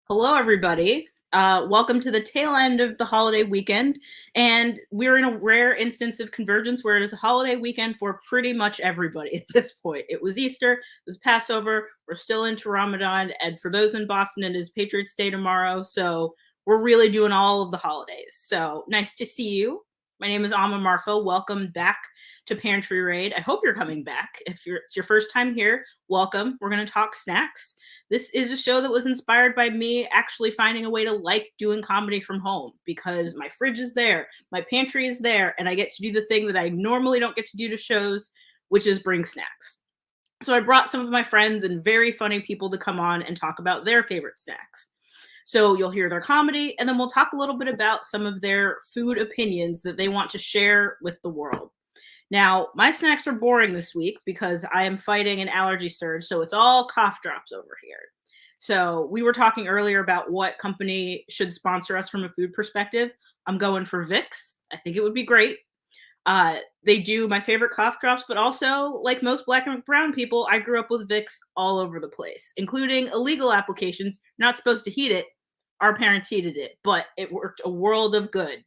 Hello, everybody. Welcome to the tail end of the holiday weekend. And we're in a rare instance of convergence where it is a holiday weekend for pretty much everybody at this point. It was Easter, it was Passover, we're still into Ramadan. And for those in Boston, it is Patriots Day tomorrow. So we're really doing all of the holidays. So nice to see you. My name is Amma Marfo. Welcome back to Pantry Raid. I hope you're coming back. If it's your first time here, welcome. We're going to talk snacks. This is a show that was inspired by me actually finding a way to like doing comedy from home because my fridge is there, my pantry is there, and I get to do the thing that I normally don't get to do to shows, which is bring snacks. So I brought some of my friends and very funny people to come on and talk about their favorite snacks. So you'll hear their comedy, and then we'll talk a little bit about some of their food opinions that they want to share with the world. Now, my snacks are boring this week because I am fighting an allergy surge, so it's all cough drops over here. So we were talking earlier about what company should sponsor us from a food perspective. I'm going for Vicks. I think it would be great. They do my favorite cough drops, but also, like most black and brown people, I grew up with Vicks all over the place, including illegal applications. You're not supposed to heat it. Our parents heated it, but it worked a world of good.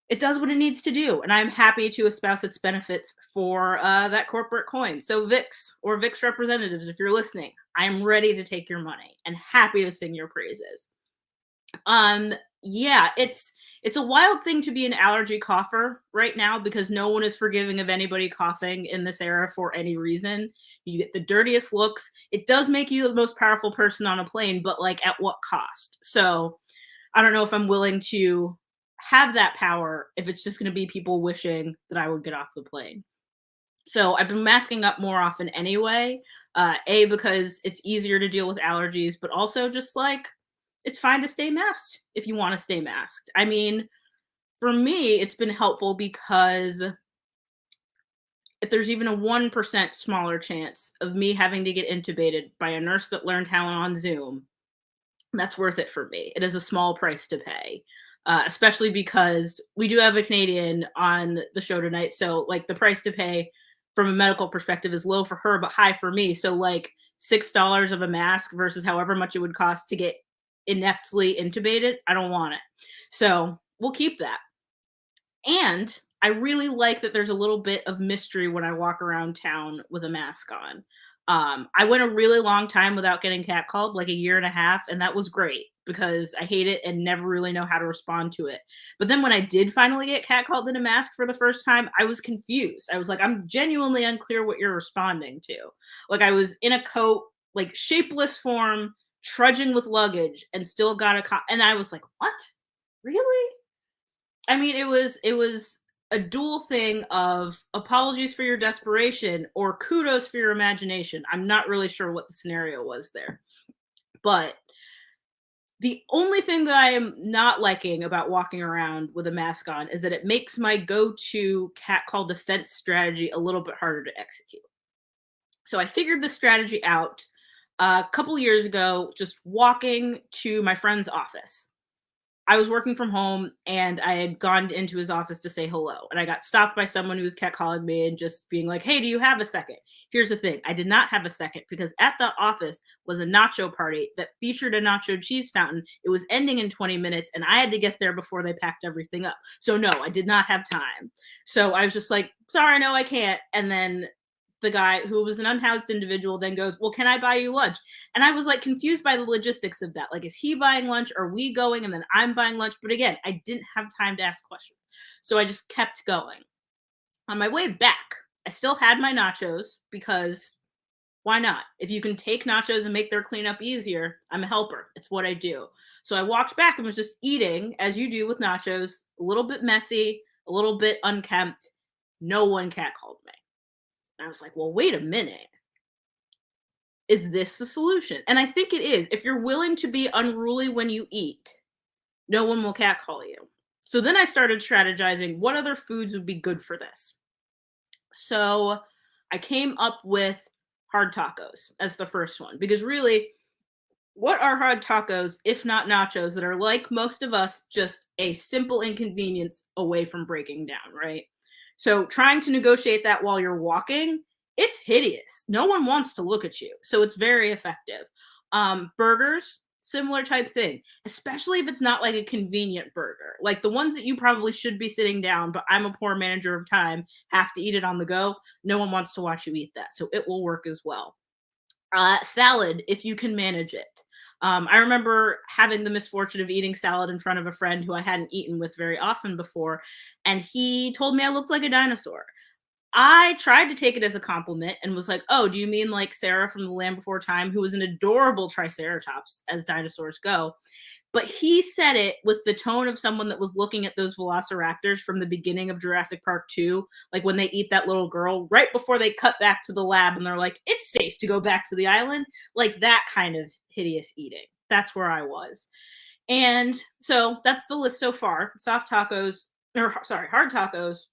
It does what it needs to do, and I'm happy to espouse its benefits for that corporate coin. So Vicks or Vicks representatives, if you're listening, I am ready to take your money and happy to sing your praises. Yeah, it's a wild thing to be an allergy cougher right now because no one is forgiving of anybody coughing in this era for any reason. You get the dirtiest looks. It does make you the most powerful person on a plane, but like at what cost? So I don't know if I'm willing to have that power if it's just going to be people wishing that I would get off the plane. So I've been masking up more often anyway. A, because it's easier to deal with allergies, but also just like it's fine to stay masked if you want to stay masked. I mean, for me, it's been helpful because if there's even a 1% smaller chance of me having to get intubated by a nurse that learned how on Zoom, that's worth it for me. It is a small price to pay, especially because we do have a Canadian on the show tonight. So, like, the price to pay from a medical perspective is low for her, but high for me. So, like, $6 of a mask versus however much it would cost to get ineptly intubated. I don't want it. So, we'll keep that. And I really like that there's a little bit of mystery when I walk around town with a mask on. I went a really long time without getting catcalled, like a year and a half, and that was great because I hate it and never really know how to respond to it. But then when I did finally get catcalled in a mask for the first time, I was confused. I was like, I'm genuinely unclear what you're responding to. Like I was in a coat, like shapeless form, trudging with luggage, and still got and I was like, what? Really? I mean, it was a dual thing of apologies for your desperation or kudos for your imagination. I'm not really sure what the scenario was there. But the only thing that I am not liking about walking around with a mask on is that it makes my go-to catcall defense strategy a little bit harder to execute. So I figured this strategy out a couple years ago, just walking to my friend's office. I was working from home and I had gone into his office to say hello. And I got stopped by someone who was catcalling me and just being like, hey, do you have a second? Here's the thing. I did not have a second because at the office was a nacho party that featured a nacho cheese fountain. It was ending in 20 minutes and I had to get there before they packed everything up. So no, I did not have time. So I was just like, sorry, no, I can't. And then the guy who was an unhoused individual then goes, well, can I buy you lunch? And I was like confused by the logistics of that. Like, is he buying lunch? Are we going? And then I'm buying lunch. But again, I didn't have time to ask questions. So I just kept going. On my way back, I still had my nachos because why not? If you can take nachos and make their cleanup easier, I'm a helper. It's what I do. So I walked back and was just eating, as you do with nachos, a little bit messy, a little bit unkempt. No one catcalled me. And I was like, well, wait a minute. Is this the solution? And I think it is. If you're willing to be unruly when you eat, no one will catcall you. So then I started strategizing what other foods would be good for this. So I came up with hard tacos as the first one because really, what are hard tacos if not nachos that are like most of us, just a simple inconvenience away from breaking down, right? So trying to negotiate that while you're walking, it's hideous. No one wants to look at you. So it's very effective. Burgers, similar type thing, especially if it's not like a convenient burger. Like the ones that you probably should be sitting down, but I'm a poor manager of time, have to eat it on the go. No one wants to watch you eat that. So it will work as well. Salad, if you can manage it. I remember having the misfortune of eating salad in front of a friend who I hadn't eaten with very often before, and he told me I looked like a dinosaur. I tried to take it as a compliment and was like, "Oh, do you mean like Sarah from The Land Before Time, who was an adorable triceratops as dinosaurs go?" But he said it with the tone of someone that was looking at those velociraptors from the beginning of Jurassic Park 2, like when they eat that little girl right before they cut back to the lab and they're like, "It's safe to go back to the island." Like that kind of hideous eating. That's where I was. And so that's the list so far. Soft tacos, or sorry, hard tacos,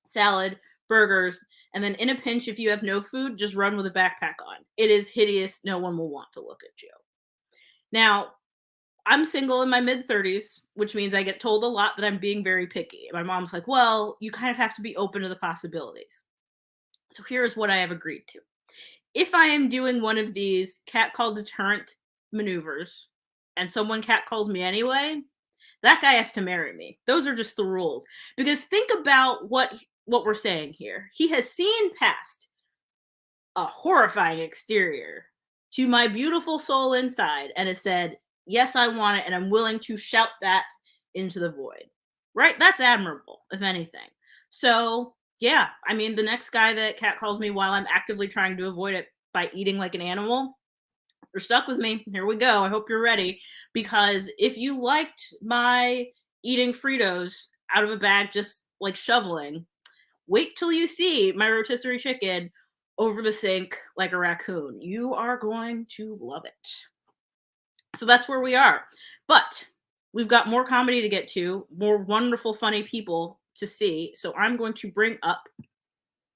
salad, burgers, and then in a pinch, if you have no food, just run with a backpack on. It is hideous. No one will want to look at you. Now, I'm single in my mid 30s, which means I get told a lot that I'm being very picky. My mom's like, well, you kind of have to be open to the possibilities. So here's what I have agreed to. If I am doing one of these catcall deterrent maneuvers and someone catcalls me anyway, that guy has to marry me. Those are just the rules. Because think about what we're saying here. He has seen past a horrifying exterior to my beautiful soul inside and has said, yes, I want it, and I'm willing to shout that into the void. Right? That's admirable, if anything. So, yeah, I mean, the next guy that cat calls me while I'm actively trying to avoid it by eating like an animal, you're stuck with me. Here we go. I hope you're ready. Because if you liked my eating Fritos out of a bag, just like shoveling, wait till you see my rotisserie chicken over the sink like a raccoon. You are going to love it. So that's where we are. But we've got more comedy to get to, more wonderful, funny people to see. So I'm going to bring up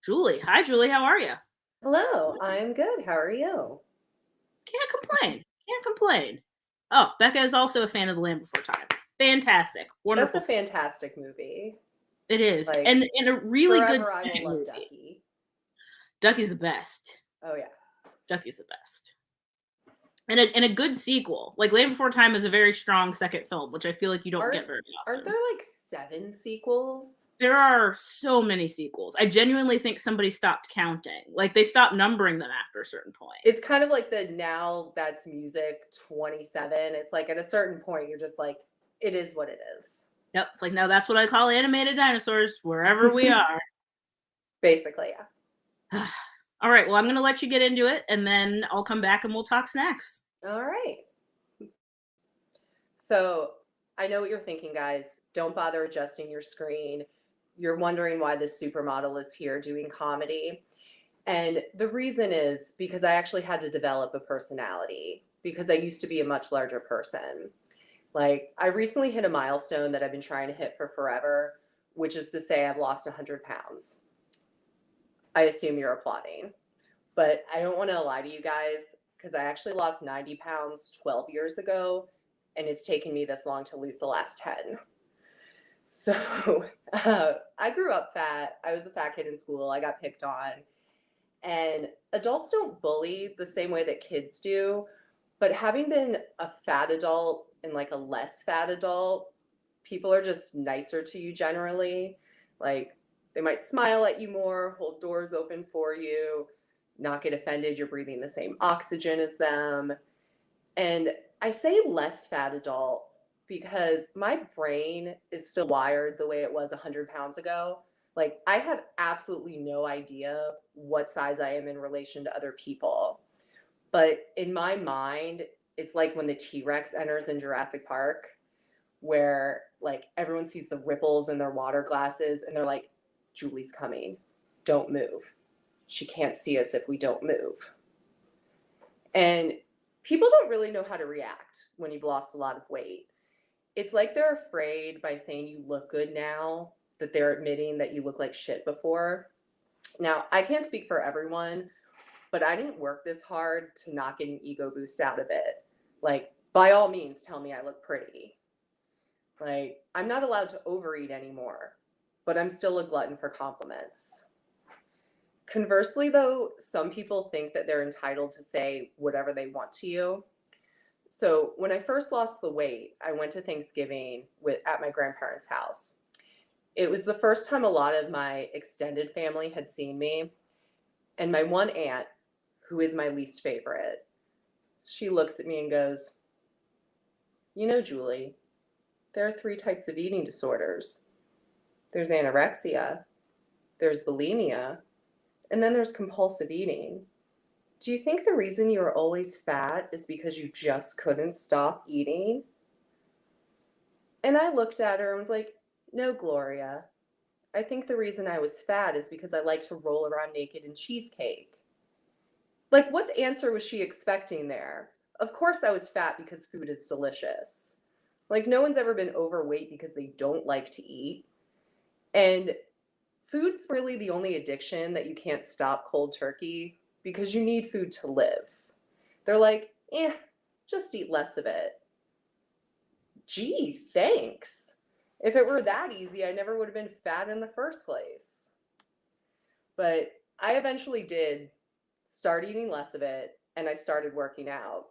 Julie. Hi, Julie. How are you? Hello, I'm good. How are you? Can't complain. Can't complain. Oh, Becca is also a fan of The Land Before Time. Fantastic. That's a Wonderful. fantastic movie. It is. Like, And a really good forever I will second love movie. Ducky. Ducky's the best. Oh, yeah. Ducky's the best. And a good sequel. Like Land Before Time is a very strong second film, which I feel like you don't Aren't get very aren't often. there like 7 sequels? There are so many sequels. I genuinely think somebody stopped counting. Like they stopped numbering them after a certain point. It's kind of like the Now That's Music 27. It's like at a certain point you're just like, it is what it is. Yep. It's like now that's what I call animated dinosaurs, wherever we are. Basically, yeah. All right. Well, I'm gonna let you get into it and then I'll come back and we'll talk snacks. All right. So I know what you're thinking, guys. Don't bother adjusting your screen. You're wondering why this supermodel is here doing comedy. And the reason is because I actually had to develop a personality because I used to be a much larger person. Like, I recently hit a milestone that I've been trying to hit for forever, which is to say I've lost 100 pounds. I assume you're applauding. But I don't want to lie to you guys because I actually lost 90 pounds 12 years ago, and it's taken me this long to lose the last 10. So I grew up fat. I was a fat kid in school. I got picked on. And adults don't bully the same way that kids do. But having been a fat adult and like a less fat adult, people are just nicer to you generally. Like they might smile at you more, hold doors open for you, not get offended you're breathing the same oxygen as them. And I say less fat adult because my brain is still wired the way it was 100 pounds ago. Like, I have absolutely no idea what size I am in relation to other people. But in my mind, it's like when the T Rex enters in Jurassic Park, where like everyone sees the ripples in their water glasses and they're like, Julie's coming. Don't move. She can't see us if we don't move. And people don't really know how to react when you've lost a lot of weight. It's like they're afraid by saying you look good now that they're admitting that you look like shit before. Now, I can't speak for everyone, but I didn't work this hard to not get an ego boost out of it. Like, by all means, tell me I look pretty. Like, I'm not allowed to overeat anymore, but I'm still a glutton for compliments. Conversely, though, some people think that they're entitled to say whatever they want to you. So when I first lost the weight, I went to Thanksgiving at my grandparents' house. It was the first time a lot of my extended family had seen me, and my one aunt, who is my least favorite, she looks at me and goes, "You know, Julie, there are 3 types of eating disorders. There's anorexia, there's bulimia, and then there's compulsive eating. Do you think the reason you are always fat is because you just couldn't stop eating?" And I looked at her and was like, "No, Gloria. I think the reason I was fat is because I like to roll around naked in cheesecake." Like, what answer was she expecting there? Of course, I was fat because food is delicious. Like, no one's ever been overweight because they don't like to eat. And food's really the only addiction that you can't stop cold turkey because you need food to live. They're like, just eat less of it. Gee, thanks. If it were that easy, I never would have been fat in the first place. But I eventually did start eating less of it, and I started working out.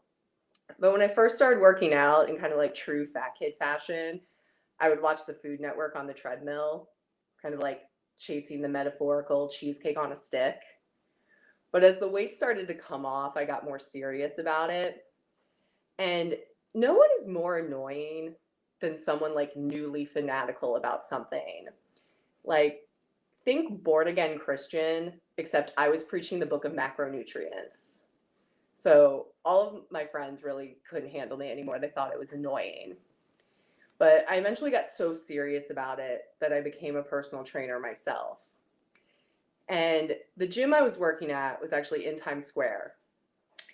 But when I first started working out in kind of like true fat kid fashion, I would watch the Food Network on the treadmill, kind of like chasing the metaphorical cheesecake on a stick. But as the weight started to come off, I got more serious about it. And no one is more annoying than someone like newly fanatical about something. Like, think born again Christian, except I was preaching the book of macronutrients. So all of my friends really couldn't handle me anymore. They thought it was annoying. But I eventually got so serious about it that I became a personal trainer myself. And the gym I was working at was actually in Times Square.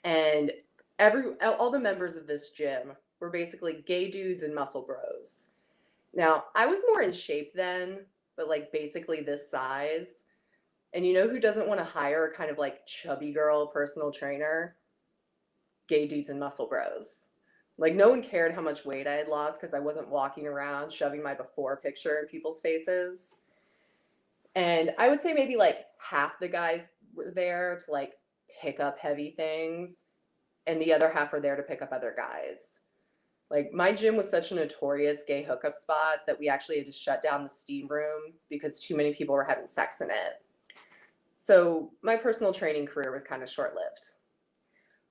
And all the members of this gym were basically gay dudes and muscle bros. Now, I was more in shape then, but like basically this size. And you know who doesn't want to hire a kind of like chubby girl personal trainer? Gay dudes and muscle bros. Like, no one cared how much weight I had lost because I wasn't walking around shoving my before picture in people's faces. And I would say maybe like half the guys were there to like pick up heavy things, and the other half were there to pick up other guys. Like, my gym was such a notorious gay hookup spot that we actually had to shut down the steam room because too many people were having sex in it. So my personal training career was kind of short-lived.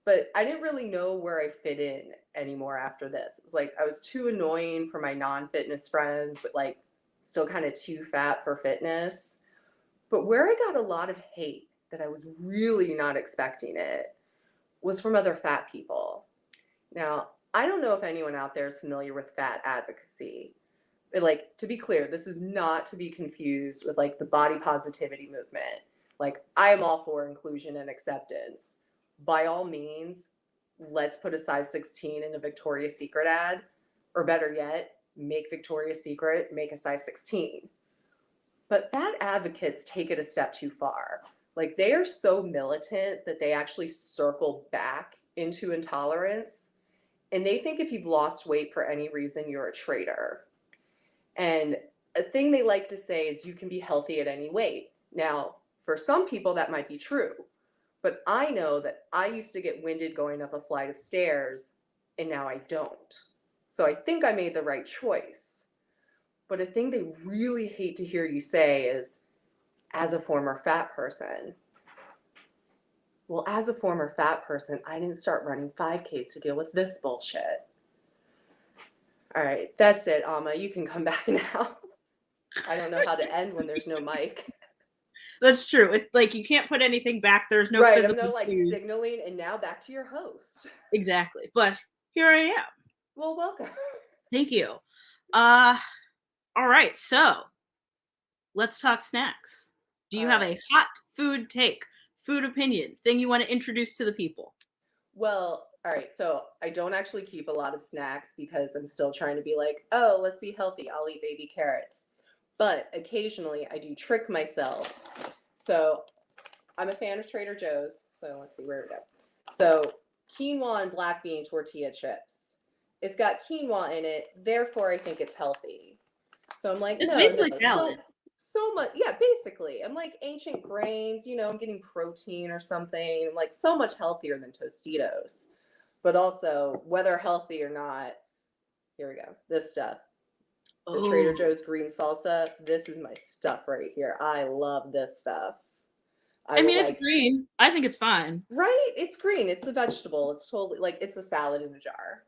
But I didn't really know where I fit in anymore after this. It was like I was too annoying for my non-fitness friends, but like still kind of too fat for fitness. But where I got a lot of hate that I was really not expecting it was from other fat people. Now, I don't know if anyone out there is familiar with fat advocacy. But like, to be clear, this is not to be confused with like the body positivity movement. Like, I am all for inclusion and acceptance. By all means, let's put a size 16 in a Victoria's Secret ad, or better yet, make Victoria's Secret make a size 16. But fat advocates take it a step too far. Like, they are so militant that they actually circle back into intolerance, and they think if you've lost weight for any reason, you're a traitor. And a thing they like to say is you can be healthy at any weight. Now, for some people, that might be true. But I know that I used to get winded going up a flight of stairs, and now I don't. So I think I made the right choice. But a thing they really hate to hear you say is, as a former fat person. Well, as a former fat person, I didn't start running 5Ks to deal with this bullshit. All right, that's it, Amma. You can come back now. I don't know how to end when there's no mic. That's true. It's like you can't put anything back. There's no Right, I'm physical no like cues. signaling, and now back to your host. Exactly. But here I am. Well, welcome. Thank you. All right. So let's talk snacks. Do you have a hot food take, food opinion, thing you want to introduce to the people? Well, all right. So I don't actually keep a lot of snacks because I'm still trying to be like, oh, let's be healthy. I'll eat baby carrots. But occasionally I do trick myself. So I'm a fan of Trader Joe's. So let's see where we go. So quinoa and black bean tortilla chips. It's got quinoa in it, therefore I think it's healthy. So I'm like, It's no, basically salad. so much, yeah, basically. I'm like ancient grains, I'm getting protein or something. I'm like so much healthier than Tostitos. but also whether healthy or not. Here we go. This stuff. The Trader Joe's green salsa. This is my stuff right here. I love this stuff. I mean, it's green. I think it's fine. Right? It's green. It's a vegetable. It's totally like it's a salad in a jar.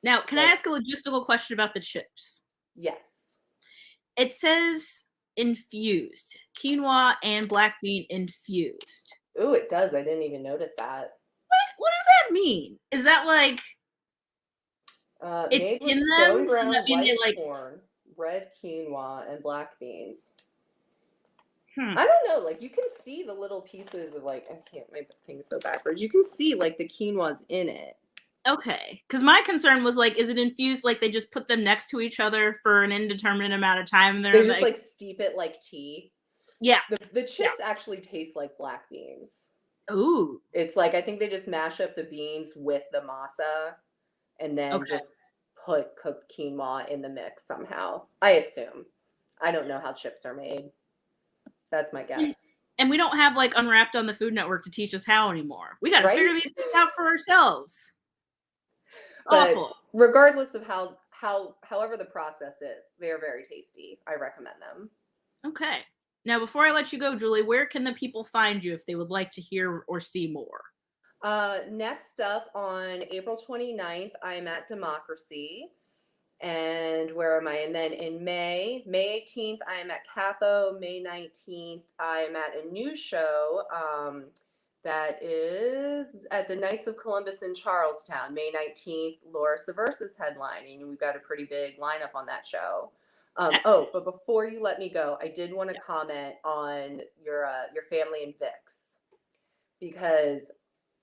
Now, can I ask a logistical question about the chips? Yes. It says infused. Quinoa and black bean infused. Ooh, it does. I didn't even notice that. What does that mean? Is that like it's made with in stone them? ground Does that mean white they like corn, red quinoa, and black beans? Hmm. I don't know. Like you can see the little pieces of like I can't make things so backwards. You can see like the quinoa's in it. Okay, because my concern was like, is it infused like they just put them next to each other for an indeterminate amount of time? They just like steep it like tea. Yeah. The chips actually taste like black beans. Ooh. It's like I think they just mash up the beans with the masa and then just put cooked quinoa in the mix somehow. I assume. I don't know how chips are made. That's my guess. And we don't have like Unwrapped on the Food Network to teach us how anymore. We got to figure these things out for ourselves. But awful. Regardless of however the process is, they are very tasty. I recommend them. Okay. Now, before I let you go, Julie, where can the people find you if they would like to hear or see more? Next up on April 29th, I'm at Democracy. And where am I? And then in May 18th, I am at Capo. May 19th, I'm at a new show that is at the Knights of Columbus in Charlestown. May 19th, Laura Seversa's headlining. We've got a pretty big lineup on that show. But before you let me go, I did want to comment on your family and Vicks, because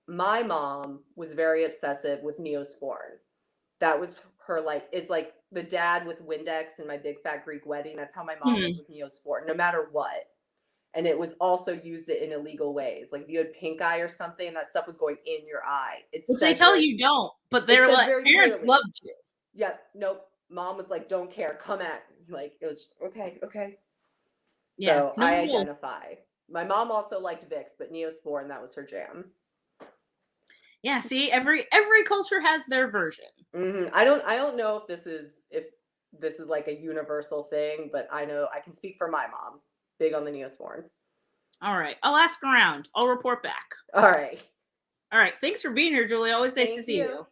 my mom was very obsessive with Neosporin. That was her, like, it's like the dad with Windex in My Big Fat Greek Wedding. That's how my mom was with Neosporin, no matter what. And it was also used in illegal ways. Like if you had pink eye or something, that stuff was going in your eye. Which they tell you don't, but they're like, parents loved you. Yeah, nope. Mom was like, don't care, come at me. Like it was just, okay. Yeah, so I identify. My mom also liked Vicks, but Neosporin, that was her jam. Yeah, see, every culture has their version. I don't know if this is like a universal thing, but I know I can speak for my mom. Big on the Neosporin. All right, I'll ask around. I'll report back. All right. Thanks for being here, Julie. Always nice to see you.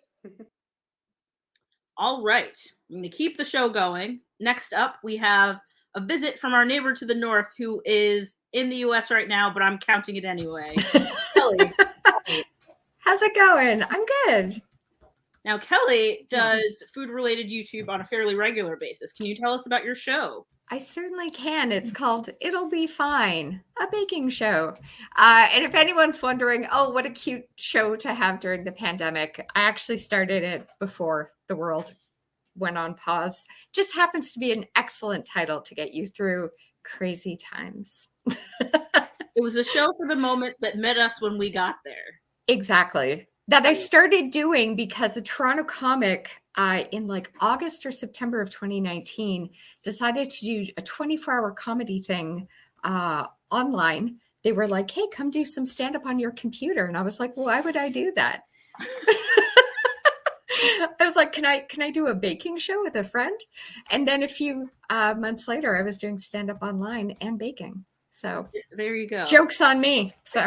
All right, I'm going to keep the show going. Next up, we have a visit from our neighbor to the north, who is in the U.S. right now, but I'm counting it anyway. Kelly. How's it going? I'm good. Now, Kelly does food-related YouTube on a fairly regular basis. Can you tell us about your show? I certainly can. It's called It'll Be Fine, a baking show. And if anyone's wondering, oh, what a cute show to have during the pandemic, I actually started it before the world went on pause. Just happens to be an excellent title to get you through crazy times. It was a show for the moment that met us when we got there. Exactly. That I started doing because a Toronto comic in like August or September of 2019 decided to do a 24-hour comedy thing online. They were like, hey, come do some stand-up on your computer. And I was like, why would I do that? I was like, can I do a baking show with a friend? And then a few months later, I was doing stand-up online and baking. So there you go. Joke's on me. So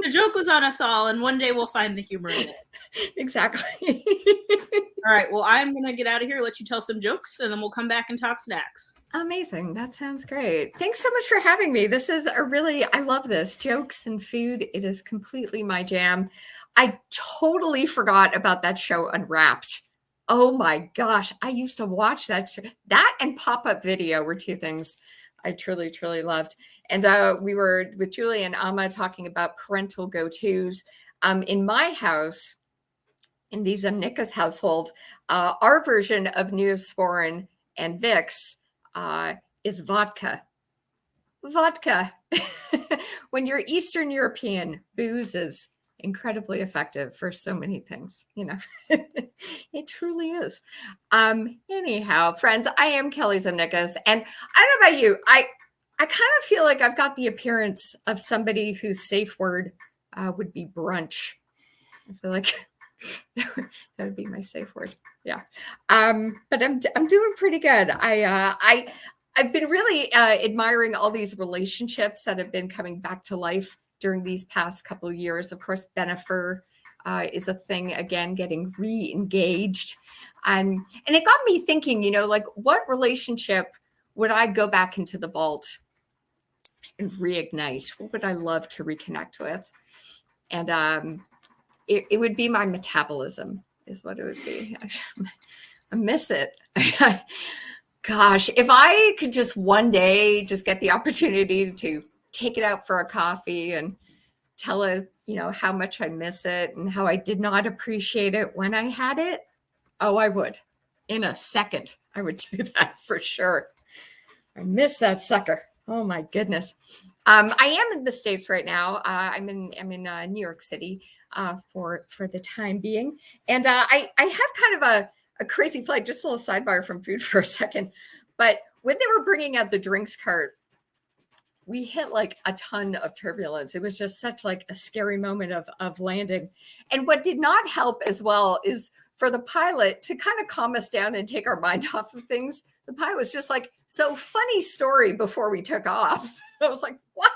the joke was on us all, and one day we'll find the humor in it. Exactly. All right. Well, I'm going to get out of here, let you tell some jokes, and then we'll come back and talk snacks. Amazing. That sounds great. Thanks so much for having me. This is I love this. Jokes and food. It is completely my jam. I totally forgot about that show Unwrapped. Oh my gosh. I used to watch that. That and Pop-Up Video were two things I truly, truly loved. And we were with Julie and Amma talking about parental go-tos. In my house, in the Zemnickis household, our version of Neosporin and Vicks is vodka. Vodka. When you're Eastern European, booze is incredibly effective for so many things, you know. It truly is. Anyhow, friends, I am Kelly Zemnickis, and I don't know about you, I kind of feel like I've got the appearance of somebody whose safe word would be brunch. I feel like That would be my safe word. Yeah. But I'm doing pretty good. I've been really admiring all these relationships that have been coming back to life during these past couple of years. Of course, Bennifer is a thing again, getting re-engaged. And it got me thinking, like, what relationship would I go back into the vault and reignite? What would I love to reconnect with? And it would be my metabolism is what it would be. I miss it. Gosh, if I could just one day just get the opportunity to take it out for a coffee and tell it, how much I miss it and how I did not appreciate it when I had it. Oh, I would. In a second, I would do that for sure. I miss that sucker. Oh my goodness. I am in the States right now. I'm in New York City for the time being. And I had kind of a crazy flight, just a little sidebar from food for a second. But when they were bringing out the drinks cart, we hit like a ton of turbulence. It was just such like a scary moment of landing. And what did not help as well is for the pilot to kind of calm us down and take our mind off of things. The pilot was just like, so funny story before we took off. I was like, what?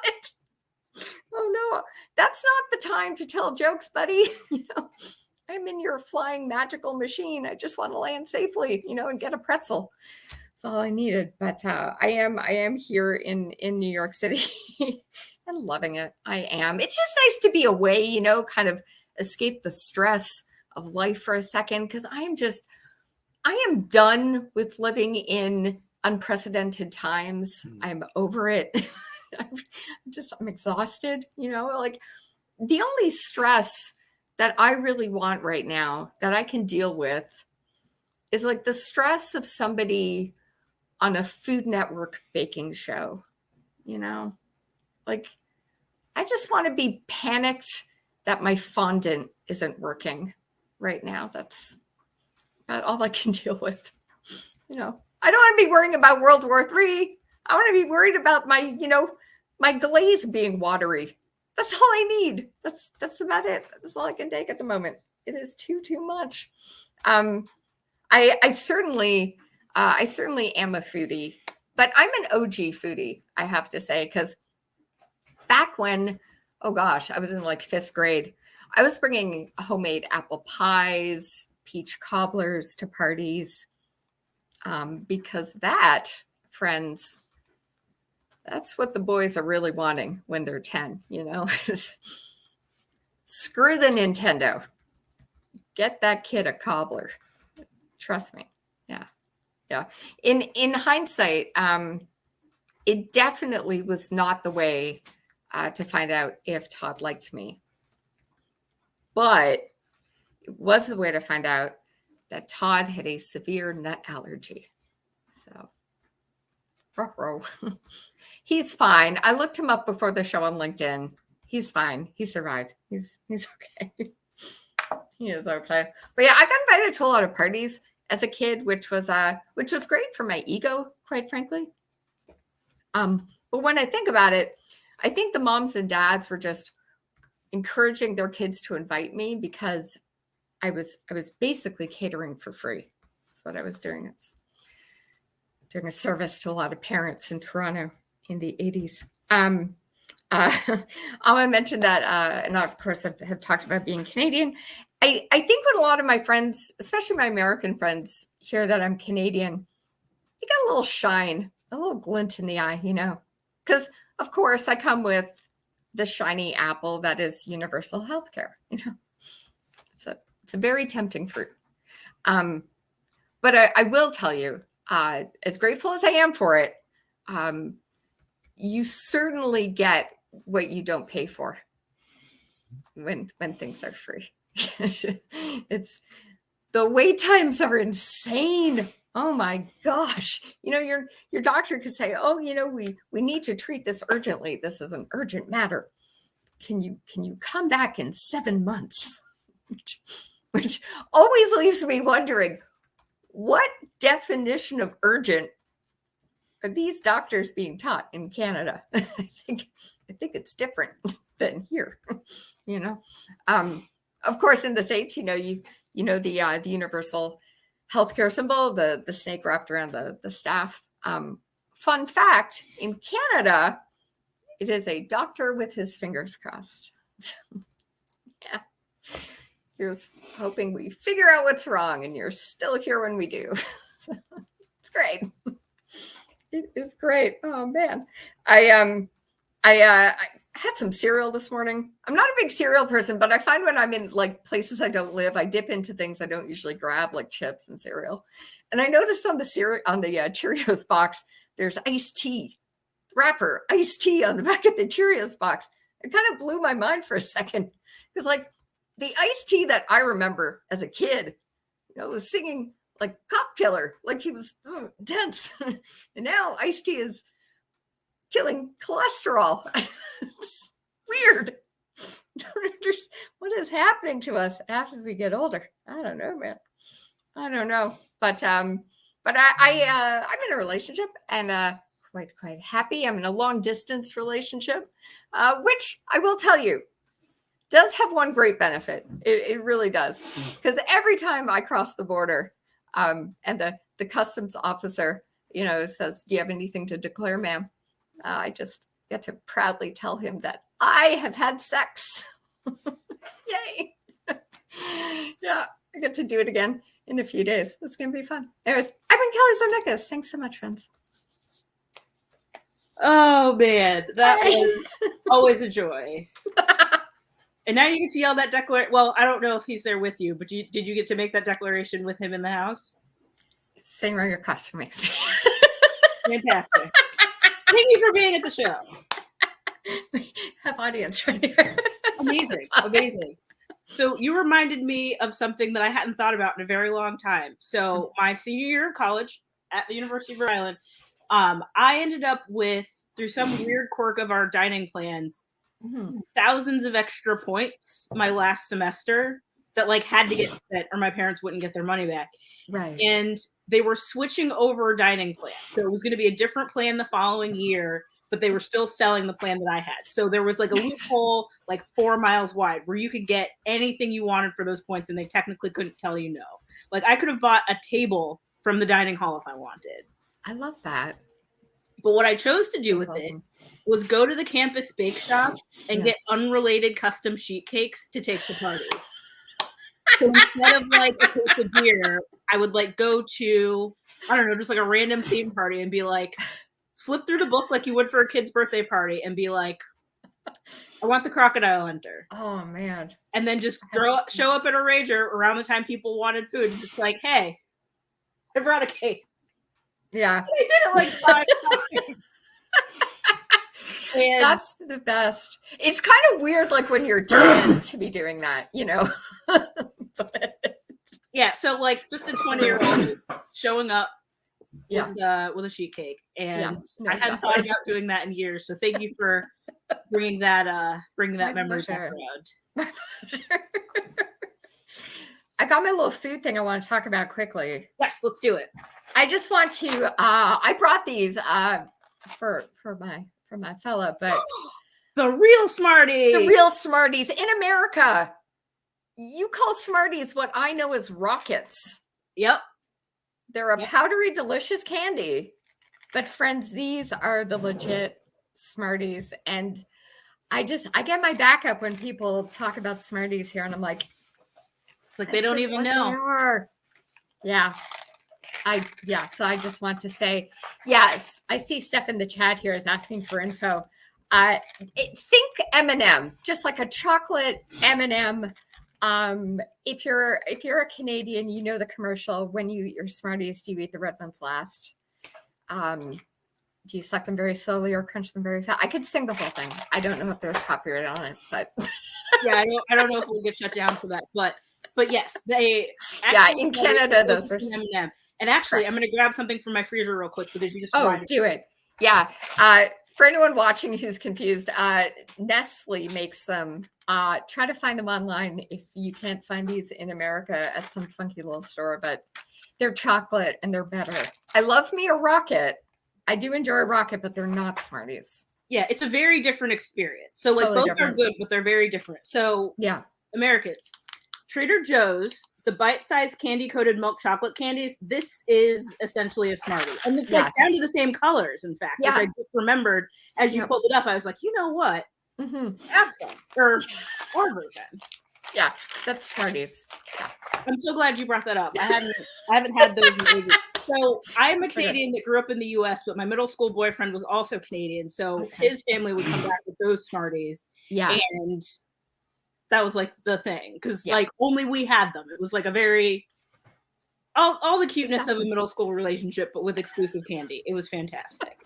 Oh no, that's not the time to tell jokes, buddy. I'm in your flying magical machine. I just want to land safely, and get a pretzel. That's all I needed. But I am here in New York City and loving it. I am. It's just nice to be away, kind of escape the stress of life for a second, because I am done with living in unprecedented times. I'm over it. I'm exhausted, like the only stress that I really want right now that I can deal with is like the stress of somebody on a Food Network baking show, like I just want to be panicked that my fondant isn't working right now. That's about all I can deal with. I don't want to be worrying about World War III. I want to be worried about my, my glaze being watery. That's all I need. That's about it. That's all I can take at the moment. It is too much. I certainly am a foodie, but I'm an OG foodie, I have to say, because back when, oh gosh, I was in like 5th grade, I was bringing homemade apple pies, peach cobblers to parties, because that, friends, that's what the boys are really wanting when they're 10, Screw the Nintendo. Get that kid a cobbler. Trust me. Yeah. In hindsight, it definitely was not the way to find out if Todd liked me. But it was the way to find out that Todd had a severe nut allergy. So, he's fine. I looked him up before the show on LinkedIn. He's fine. He survived. He's okay. He is okay. But yeah, I got invited to a lot of parties as a kid, which was great for my ego, quite frankly. But when I think about it, I think the moms and dads were just encouraging their kids to invite me because I was basically catering for free. That's what I was doing. It's doing a service to a lot of parents in Toronto in the 80s. I mentioned that, and of course I have talked about being Canadian. I think when a lot of my friends, especially my American friends, hear that I'm Canadian, they get a little shine, a little glint in the eye, because of course I come with the shiny apple that is universal healthcare. It's a very tempting fruit. But I will tell you, as grateful as I am for it, you certainly get what you don't pay for when things are free. It's the wait times are insane. Oh my gosh. Your doctor could say, oh, we need to treat this urgently. This is an urgent matter. Can you come back in 7 months? Which always leaves me wondering, what definition of urgent are these doctors being taught in Canada? I think it's different than here, Of course, in the States, you know the universal healthcare symbol, the snake wrapped around the staff. Fun fact: in Canada, it is a doctor with his fingers crossed. Yeah, here's hoping we figure out what's wrong, and you're still here when we do. It's great. It is great. Oh man, I had some cereal this morning. I'm not a big cereal person, but I find when I'm in like places I don't live, I dip into things I don't usually grab, like chips and cereal. And I noticed on the Cheerios box, there's iced tea wrapper, iced tea on the back of the Cheerios box. It kind of blew my mind for a second because, like, the iced tea that I remember as a kid, was singing like Cop Killer, like he was dense, and now iced tea is killing cholesterol. It's weird. What is happening to us as we get older? I don't know, man. I don't know. But I'm in a relationship and quite happy. I'm in a long distance relationship, which I will tell you does have one great benefit. It really does. Because every time I cross the border, and the customs officer, says, "Do you have anything to declare, ma'am?" I just get to proudly tell him that I have had sex. Yay. Yeah, I get to do it again in a few days. It's going to be fun. Anyways, I've been Kelly Zemnickis. Thanks so much, friends. Oh, man. That was always a joy. And now you get to yell that declaration. Well, I don't know if he's there with you, but did you get to make that declaration with him in the house? Sing right across from me. Fantastic. Thank you for being at the show. We have audience right here. Amazing. So you reminded me of something that I hadn't thought about in a very long time. So my senior year of college at the University of Rhode Island, I ended up with, through some weird quirk of our dining plans, thousands of extra points my last semester that like had to get spent or my parents wouldn't get their money back. Right. And they were switching over dining plans. So it was going to be a different plan the following year, but they were still selling the plan that I had. So there was like a loophole like 4 miles wide where you could get anything you wanted for those points and they technically couldn't tell you no. Like I could have bought a table from the dining hall if I wanted. I love that. But what I chose to do with it was go to the campus bake shop and get unrelated custom sheet cakes to take to party. So instead of like a case of beer, I would like go to, I don't know, just like a random theme party and be like, flip through the book like you would for a kid's birthday party and be like, I want the crocodile hunter. Oh man. And then just show up at a Rager around the time people wanted food. It's like, hey, I brought a cake. Yeah. And I did it like 5 times. And that's the best. It's kind of weird, like when you're 10 to be doing that, But... Yeah, so like just a 20-year-old showing up with a sheet cake, and I hadn't thought about doing that in years. So thank you for bringing that memory back around. My pleasure. I got my little food thing I want to talk about quickly. Yes, let's do it. I just want to. I brought these for my fella, but the real Smarties in America. You call Smarties what I know as Rockets. Yep. They're a powdery, delicious candy. But friends, these are the legit Smarties. And I get my back up when people talk about Smarties here. And I'm like, it's like they don't even know. Yeah. So I just want to say, yes, I see Steph in the chat here is asking for info. Think M&M, just like a chocolate M&M. If you're a Canadian, you know the commercial. When you eat your Smarties, do you eat the red ones last? Do you suck them very slowly or crunch them very fast? I could sing the whole thing. I don't know if there's copyright on it, but yeah, I don't know if we'll get shut down for that. But yes, they in Canada those are M&M. And actually, correct. I'm going to grab something from my freezer real quick because you just do it. Yeah. For anyone watching who's confused, Nestle makes them. Try to find them online if you can't find these in America at some funky little store, but they're chocolate and they're better. I love me a Rocket. I do enjoy a Rocket, but they're not Smarties. Yeah, it's a very different experience. So like both are good, but they're very different. So yeah, Americans, Trader Joe's, the bite-sized candy-coated milk chocolate candies, this is essentially a Smartie. And it's like down to the same colors, in fact, which I just remembered as you pulled it up. I was like, you know what? Have some. Or our version. Yeah, that's Smarties. I'm so glad you brought that up. I haven't had those in ages. So I'm a Canadian that grew up in the US, but my middle school boyfriend was also Canadian. So his family would come back with those Smarties. Yeah. And that was like the thing. Because like only we had them. It was like a very all the cuteness of a middle school relationship, but with exclusive candy. It was fantastic.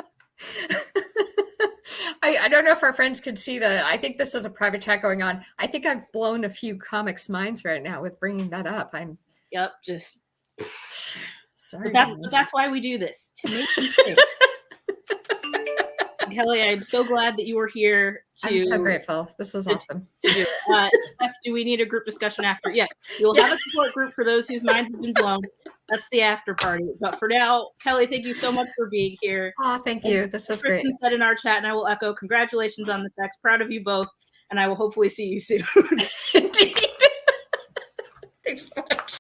I don't know if our friends can see that. I think this is a private chat going on. I think I've blown a few comics' minds right now with bringing that up. Just sorry. But that's why we do this, to make you think. Kelly, I'm so glad that you were here. I'm so grateful. This was awesome. Steph, do we need a group discussion after? Yes, we'll have a support group for those whose minds have been blown. That's the after party. But for now, Kelly, thank you so much for being here. Oh, thank you. This is great. Kristin said in our chat, and I will echo, congratulations on the sex. Proud of you both, and I will hopefully see you soon. Indeed. Thanks so much.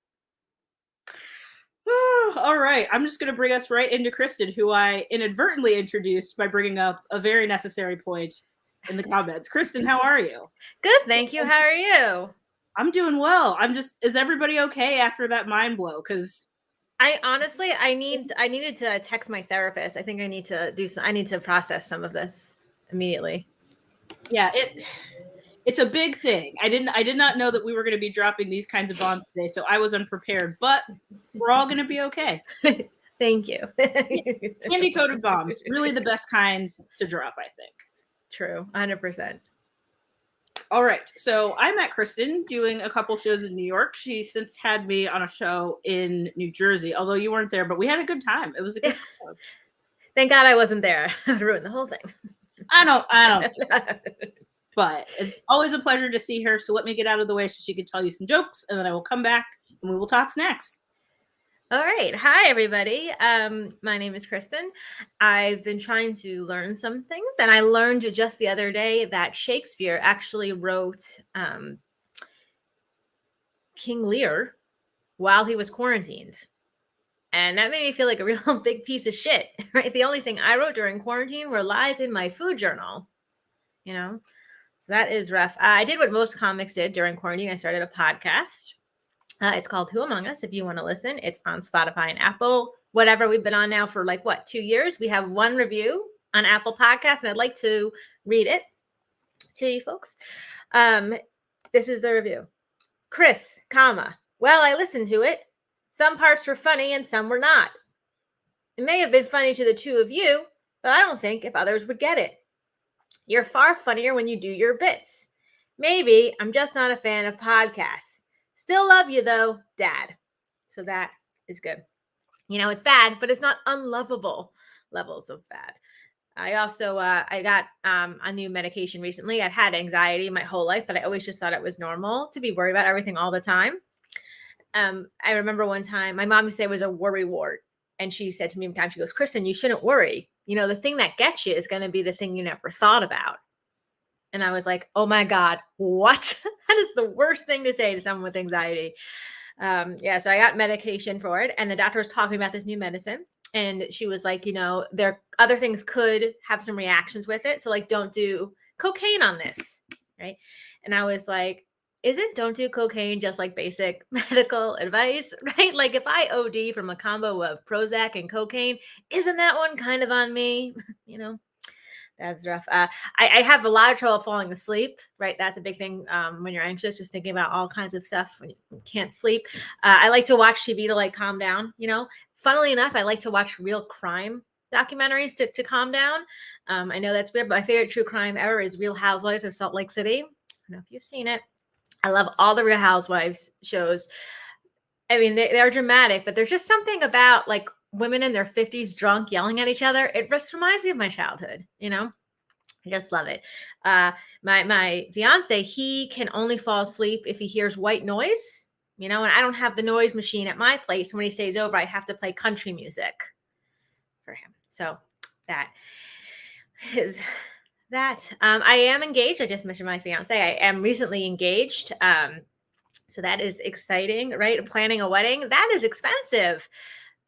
All right. I'm just going to bring us right into Kristin, who I inadvertently introduced by bringing up a very necessary point in the comments. Kristin, how are you? Good, thank you. How are you? I'm doing well. Is everybody okay after that mind blow? Because I needed to text my therapist. I think I need to process some of this immediately. Yeah, it's a big thing. I did not know that we were going to be dropping these kinds of bombs today, so I was unprepared, but we're all going to be okay. Thank you. Candy-coated bombs, really the best kind to drop, I think. True, 100%. All right, so I met Kristin doing a couple shows in New York. She since had me on a show in New Jersey, although you weren't there, but we had a good time. It was a good show. Thank God I wasn't there. I would ruin the whole thing. I don't but it's always a pleasure to see her. So let me get out of the way so she can tell you some jokes, and then I will come back and we will talk snacks. All right. Hi, everybody. My name is Kristin. I've been trying to learn some things, and I learned just the other day that Shakespeare actually wrote King Lear while he was quarantined. And that made me feel like a real big piece of shit, right? The only thing I wrote during quarantine were lies in my food journal, So that is rough. I did what most comics did during quarantine. I started a podcast. It's called Who Among Us. If you want to listen, it's on Spotify and Apple, whatever. We've been on now for 2 years. We have one review on Apple Podcasts, and I'd like to read it to you folks. This is the review. Chris, well, I listened to it. Some parts were funny and some were not. It may have been funny to the two of you, but I don't think if others would get it. You're far funnier when you do your bits. Maybe I'm just not a fan of podcasts. Still love you though, Dad. So that is good. It's bad, but it's not unlovable levels of bad. I also, I got a new medication recently. I've had anxiety my whole life, but I always just thought it was normal to be worried about everything all the time. I remember one time my mom used to say it was a worry wart. And she said to me one time, she goes, Kristin, you shouldn't worry. The thing that gets you is going to be the thing you never thought about. And I was like, oh my God, what? That is the worst thing to say to someone with anxiety. So I got medication for it. And the doctor was talking about this new medicine. And she was like, there other things could have some reactions with it. So don't do cocaine on this. Right. And I was like, don't do cocaine just basic medical advice, right? If I OD from a combo of Prozac and cocaine, isn't that one kind of on me? That's rough. I have a lot of trouble falling asleep, right? That's a big thing when you're anxious, just thinking about all kinds of stuff when you can't sleep. I like to watch TV to calm down, Funnily enough, I like to watch real crime documentaries to calm down. I know that's weird, but my favorite true crime ever is Real Housewives of Salt Lake City. I don't know if you've seen it. I love all the Real Housewives shows. I mean, they're dramatic, but there's just something about women in their 50s drunk yelling at each other. It just reminds me of my childhood, I just love it. My fiance, he can only fall asleep if he hears white noise, and I don't have the noise machine at my place. When he stays over, I have to play country music for him. So that is that. I am engaged. I just mentioned my fiance. I am recently engaged. So that is exciting, right? Planning a wedding, that is expensive.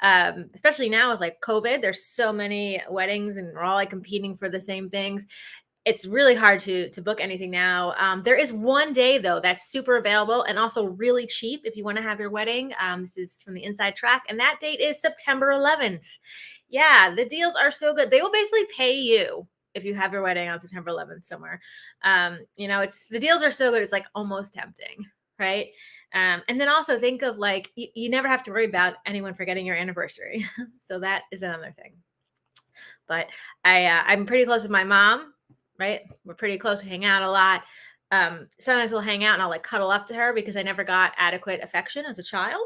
Especially now with like COVID, there's so many weddings and we're all like competing for the same things. It's really hard to book anything now. There is one day though that's super available and also really cheap if you want to have your wedding. This is from the Inside Track, and that date is September 11th. Yeah, the deals are so good. They will basically pay you if you have your wedding on September 11th somewhere. It's the deals are so good. It's like almost tempting, right? And then also think of like you never have to worry about anyone forgetting your anniversary. So that is another thing. But I'm pretty close with my mom. Right? We're pretty close. We hang out a lot. Sometimes we'll hang out and I'll like cuddle up to her because I never got adequate affection as a child.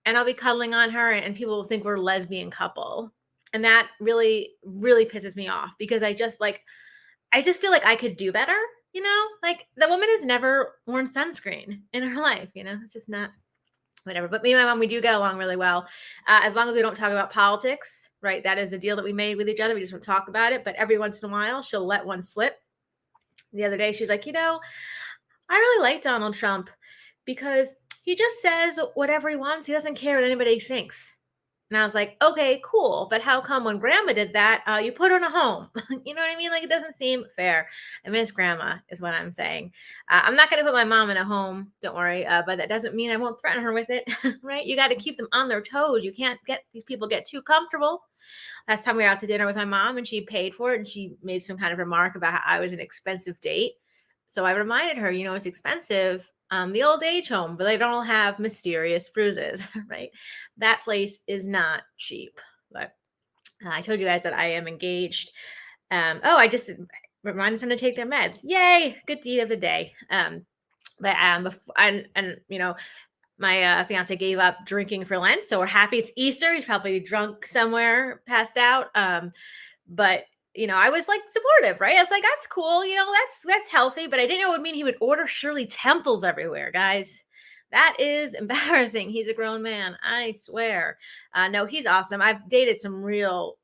And I'll be cuddling on her and people will think we're a lesbian couple. And that really, really pisses me off because I just feel like I could do better, like the woman has never worn sunscreen in her life, it's just not whatever. But me and my mom, we do get along really well. As long as we don't talk about politics, right? That is the deal that we made with each other. We just don't talk about it. But every once in a while, she'll let one slip. The other day, she was like, I really like Donald Trump because he just says whatever he wants. He doesn't care what anybody thinks. And I was like, okay, cool. But how come when grandma did that, you put her in a home? You know what I mean? Like, it doesn't seem fair. I miss grandma is what I'm saying. I'm not going to put my mom in a home. Don't worry. But that doesn't mean I won't threaten her with it, right? You got to keep them on their toes. You can't get these people get too comfortable. Last time we were out to dinner with my mom and she paid for it and she made some kind of remark about how I was an expensive date. So I reminded her, it's expensive. The old age home, but they don't have mysterious bruises, right? That place is not cheap. But I told you guys that I am engaged. I just reminded them to take their meds. Yay! Good deed of the day. My fiance gave up drinking for Lent, so we're happy it's Easter. He's probably drunk somewhere, passed out. But I was like supportive, right? I was like, that's cool. That's healthy, but I didn't know it would mean he would order Shirley Temples everywhere, guys. That is embarrassing. He's a grown man. I swear. No, he's awesome. I've dated some real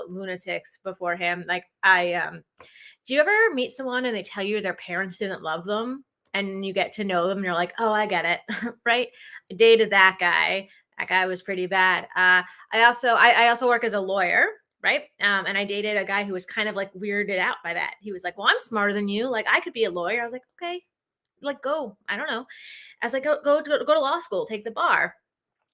lunatics before him. Like do you ever meet someone and they tell you their parents didn't love them and you get to know them and you're like, oh, I get it. Right. I dated that guy. That guy was pretty bad. I also work as a lawyer. Right. And I dated a guy who was kind of like weirded out by that. He was like, well, I'm smarter than you. Like I could be a lawyer. I was like, okay, like go. I don't know. I was like, go to law school, take the bar.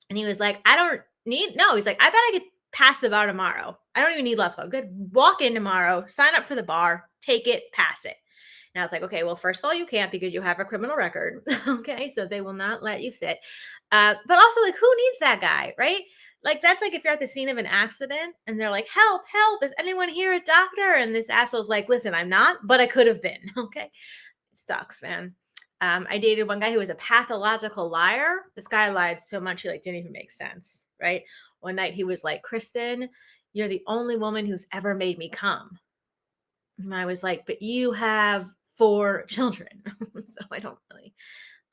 And he was like, he's like, I bet I could pass the bar tomorrow. I don't even need law school. Good. Walk in tomorrow, sign up for the bar, take it, pass it. And I was like, okay, well, first of all, you can't because you have a criminal record. Okay. So they will not let you sit. But also like, who needs that guy? Right. Like, that's like if you're at the scene of an accident and they're like, help, is anyone here a doctor? And this asshole's like, listen, I'm not, but I could have been. Okay. It sucks, man. I dated one guy who was a pathological liar. This guy lied so much he like didn't even make sense, right? One night he was like, Kristin, you're the only woman who's ever made me come. And I was like, but you have 4 children. So I don't really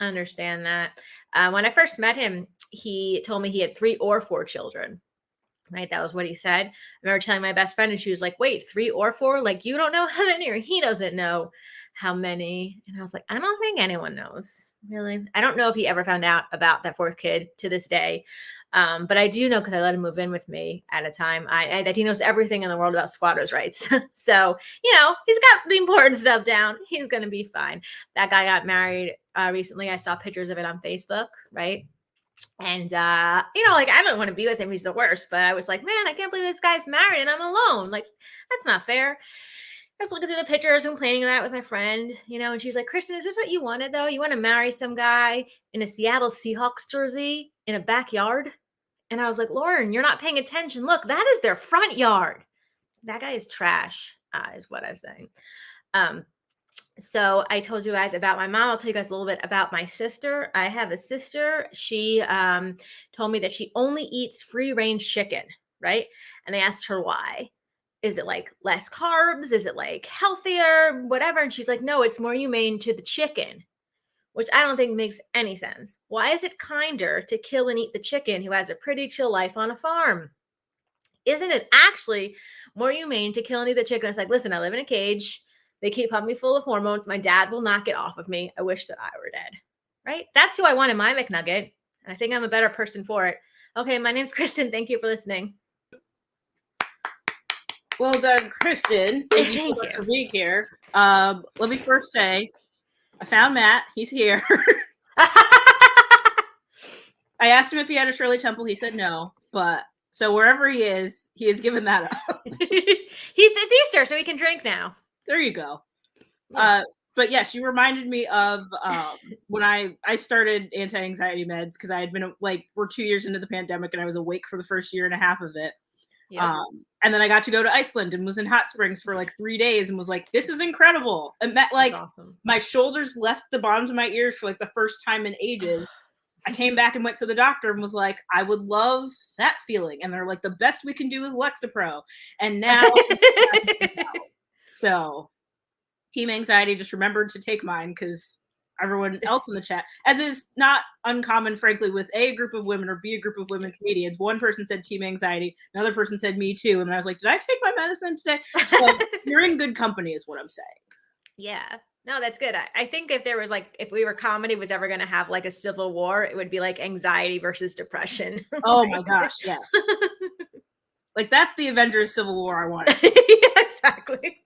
understand that. When I first met him, he told me he had 3 or 4 children. Right. That was what he said. I remember telling my best friend and she was like, wait, 3 or 4? Like, you don't know how many, or he doesn't know how many. And I was like, I don't think anyone knows. Really. I don't know if he ever found out about that 4th kid to this day. But I do know because I let him move in with me at a time that he knows everything in the world about squatters' rights. So, he's got the important stuff down. He's going to be fine. That guy got married recently. I saw pictures of it on Facebook. Right. And, like, I don't want to be with him. He's the worst. But I was like, man, I can't believe this guy's married and I'm alone. Like, that's not fair. I was looking through the pictures and complaining about it with my friend, and she's like, Kristin, is this what you wanted, though? You want to marry some guy in a Seattle Seahawks jersey in a backyard? And I was like, Lauren, you're not paying attention. Look, that is their front yard. That guy is trash, is what I'm saying. So I told you guys about my mom. I'll tell you guys a little bit about my sister. I have a sister. She told me that she only eats free-range chicken, right? And I asked her why. Is it like less carbs? Is it like healthier? Whatever. And she's like, no, it's more humane to the chicken, which I don't think makes any sense. Why is it kinder to kill and eat the chicken who has a pretty chill life on a farm? Isn't it actually more humane to kill and eat the chicken? It's like, listen, I live in a cage. They keep pumping me full of hormones. My dad will not get off of me. I wish that I were dead. right? That's who I want in my McNugget. And I think I'm a better person for it. Okay, my name's Kristin. Thank you for listening. Well done, Kristin. Thank you so Thank much you. for being here. Let me first say, I found Matt. He's here. I asked him if he had a Shirley Temple. He said no. But so wherever he is given that up. It's Easter, so we can drink now. There you go. Yeah. But yes, you reminded me of when I started anti-anxiety meds because I had been we're 2 years into the pandemic and I was awake for the first year and a half of it. Yep. And then I got to go to Iceland and was in hot springs for like 3 days and was like, this is incredible. And that That's awesome. my shoulders left the bottoms of my ears for like the first time in ages. I came back and went to the doctor and was like, I would love that feeling. And they're like, the best we can do is Lexapro. And now, so Team Anxiety just remembered to take mine because everyone else in the chat, as is not uncommon, frankly, with A group of women or B a group of women comedians. One person said Team Anxiety, another person said me too. And I was like, did I take my medicine today? So you're in good company is what I'm saying. Yeah. No, that's good. I think if there was if we were comedy was ever going to have like a civil war, it would be like anxiety versus depression. Oh my gosh, yes. Like that's the Avengers Civil War I wanted. Yeah, exactly.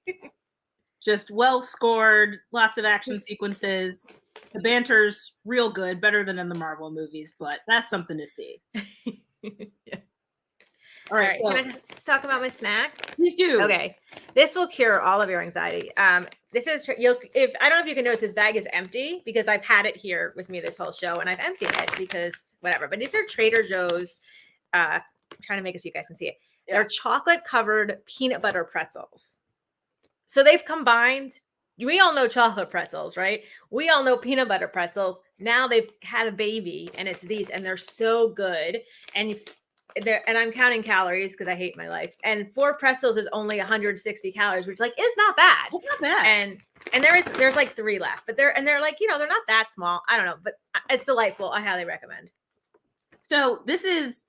Just well scored, lots of action sequences. The banter's real good, better than in the Marvel movies, but that's something to see. Yeah. All right, so can I talk about my snack? Please do. Okay, this will cure all of your anxiety. This is if I don't know if you can notice, this bag is empty because I've had it here with me this whole show and I've emptied it because whatever. But these are Trader Joe's. I'm trying to make it so you guys can see it. Yeah. They're chocolate covered peanut butter pretzels. So they've combined. We all know chocolate pretzels, right? We all know peanut butter pretzels. Now they've had a baby, and it's these, and they're so good. And I'm counting calories because I hate my life. And 4 pretzels is only 160 calories, which is not bad. It's not bad. And there's like 3 left, but they're like, they're not that small. I don't know, but it's delightful. I highly recommend. So this is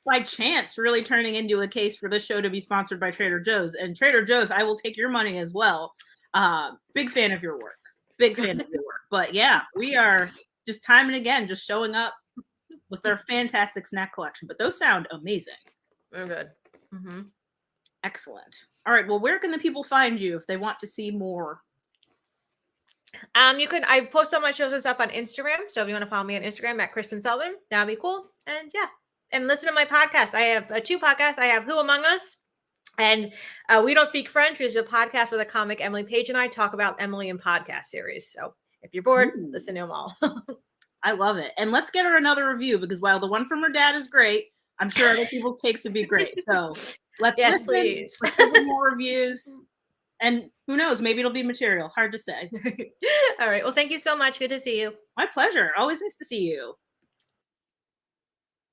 by chance really turning into a case for this show to be sponsored by Trader Joe's. And Trader Joe's, I will take your money as well. Big fan of your work. Big fan of your work. But yeah, we are just time and again just showing up with their fantastic snack collection. But those sound amazing. They're good. Mm-hmm. Excellent. All right. Well, where can the people find you if they want to see more? I post all my shows and stuff on Instagram. So if you want to follow me on Instagram at Kristin Seltman, that'd be cool. And yeah. And listen to my podcast. I have 2 podcasts. I have Who Among Us and We Don't Speak French, which is a podcast with a comic, Emily Page, and I talk about Emily in podcast series. So if you're bored, listen to them all. I love it. And let's get her another review because while the one from her dad is great, I'm sure other people's takes would be great. So let's listen. Please. Let's give her more reviews. And who knows, maybe it'll be material. Hard to say. All right. Well, thank you so much. Good to see you. My pleasure. Always nice to see you.